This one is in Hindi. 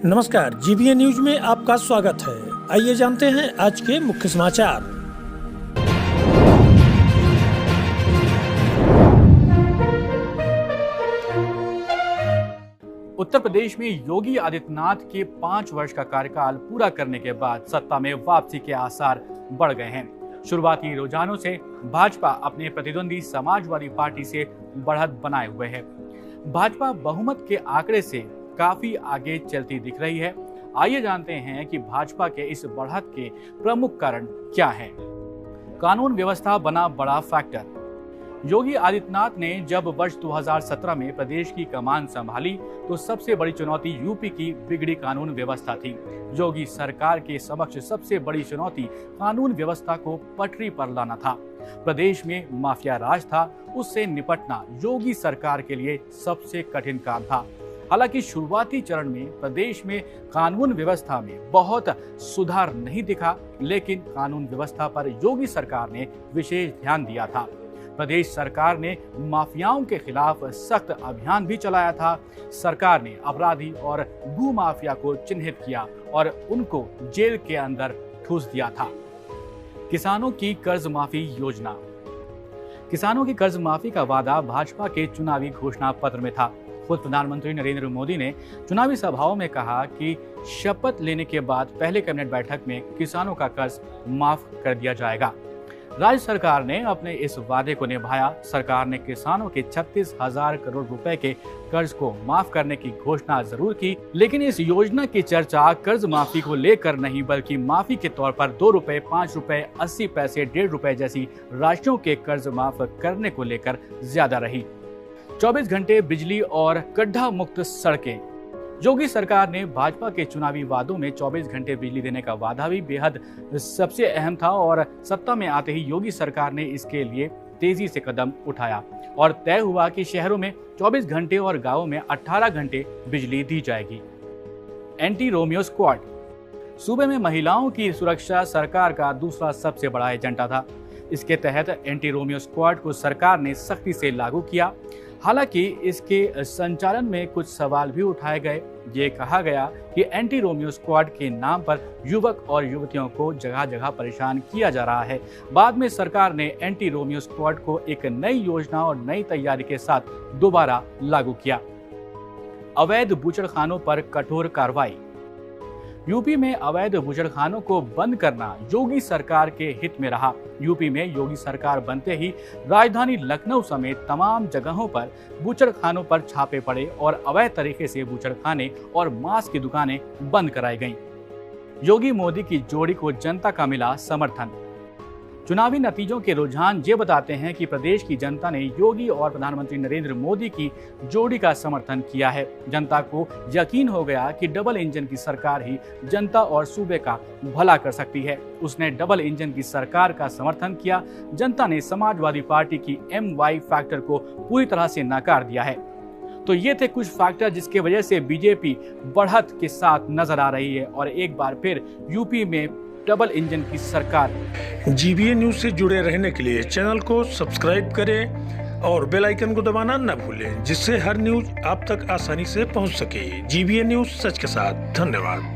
नमस्कार, जीबीए न्यूज में आपका स्वागत है। आइए जानते हैं आज के मुख्य समाचार। उत्तर प्रदेश में योगी आदित्यनाथ के 5 वर्ष का कार्यकाल पूरा करने के बाद सत्ता में वापसी के आसार बढ़ गए हैं। शुरुआती रुझानों से भाजपा अपने प्रतिद्वंदी समाजवादी पार्टी से बढ़त बनाए हुए है। भाजपा बहुमत के आंकड़े से काफी आगे चलती दिख रही है। आइए जानते हैं कि भाजपा के इस बढ़त के प्रमुख कारण क्या हैं। कानून व्यवस्था बना बड़ा फैक्टर। योगी आदित्यनाथ ने जब वर्ष 2017 में प्रदेश की कमान संभाली तो सबसे बड़ी चुनौती यूपी की बिगड़ी कानून व्यवस्था थी। योगी सरकार के समक्ष सबसे बड़ी चुनौती कानून व्यवस्था को पटरी पर लाना था। प्रदेश में माफिया राज था, उससे निपटना योगी सरकार के लिए सबसे कठिन काम था। हालांकि शुरुआती चरण में प्रदेश में कानून व्यवस्था में बहुत सुधार नहीं दिखा, लेकिन कानून व्यवस्था पर योगी सरकार ने विशेष ध्यान दिया था। प्रदेश सरकार ने माफियाओं के खिलाफ सख्त अभियान भी चलाया था। सरकार ने अपराधी और भू माफिया को चिन्हित किया और उनको जेल के अंदर ठूस दिया था। किसानों की कर्ज माफी योजना। किसानों की कर्ज माफी का वादा भाजपा के चुनावी घोषणा पत्र में था। खुद प्रधानमंत्री नरेंद्र मोदी ने चुनावी सभाओं में कहा कि शपथ लेने के बाद पहले कैबिनेट बैठक में किसानों का कर्ज माफ कर दिया जाएगा। राज्य सरकार ने अपने इस वादे को निभाया। सरकार ने किसानों के 36,000 करोड़ रुपए के कर्ज को माफ करने की घोषणा जरूर की, लेकिन इस योजना की चर्चा कर्ज माफी को लेकर नहीं, बल्कि माफी के तौर पर 2 रुपए, 5 रुपए, 80 पैसे, 1.5 रुपए जैसी राशियों के कर्ज माफ करने को लेकर ज्यादा रही। 24 घंटे बिजली और गड्ढा मुक्त सड़कें। योगी सरकार ने भाजपा के चुनावी वादों में 24 घंटे बिजली देने का वादा भी बेहद सबसे अहम था और सत्ता में आते ही योगी सरकार ने इसके लिए तेजी से कदम उठाया और तय हुआ कि शहरों में 24 घंटे और गांवों में 18 घंटे बिजली दी जाएगी। Anti Romeo squad. सूबे में महिलाओं की सुरक्षा सरकार का दूसरा सबसे बड़ा एजेंडा था। इसके तहत एंटी रोमियो स्क्वाड को सरकार ने सख्ती से लागू किया। हालांकि इसके संचालन में कुछ सवाल भी उठाए गए। ये कहा गया कि एंटी रोमियो स्क्वाड के नाम पर युवक और युवतियों को जगह जगह परेशान किया जा रहा है। बाद में सरकार ने एंटी रोमियो स्क्वाड को एक नई योजना और नई तैयारी के साथ दोबारा लागू किया। अवैध बूचड़खानों पर कठोर कार्रवाई। यूपी में अवैध बूचड़खानों को बंद करना योगी सरकार के हित में रहा। यूपी में योगी सरकार बनते ही राजधानी लखनऊ समेत तमाम जगहों पर बूचड़खानों पर छापे पड़े और अवैध तरीके से बूचड़खाने और मांस की दुकानें बंद कराई गईं। योगी मोदी की जोड़ी को जनता का मिला समर्थन। चुनावी नतीजों के रुझान ये बताते हैं कि प्रदेश की जनता ने योगी और प्रधानमंत्री नरेंद्र मोदी की जोड़ी का समर्थन किया है। जनता को यकीन हो गया कि डबल इंजन की सरकार ही जनता और सूबे का भला कर सकती है। उसने डबल इंजन की सरकार का समर्थन किया। जनता ने समाजवादी पार्टी की MY फैक्टर को पूरी तरह से नकार दिया है। तो ये थे कुछ फैक्टर जिसके वजह से बीजेपी बढ़त के साथ नजर आ रही है और एक बार फिर यूपी में डबल इंजन की सरकार। जीबीए न्यूज से जुड़े रहने के लिए चैनल को सब्सक्राइब करें और बेल आइकन को दबाना न भूलें, जिससे हर न्यूज आप तक आसानी से पहुंच सके। जीबीए न्यूज, सच के साथ। धन्यवाद।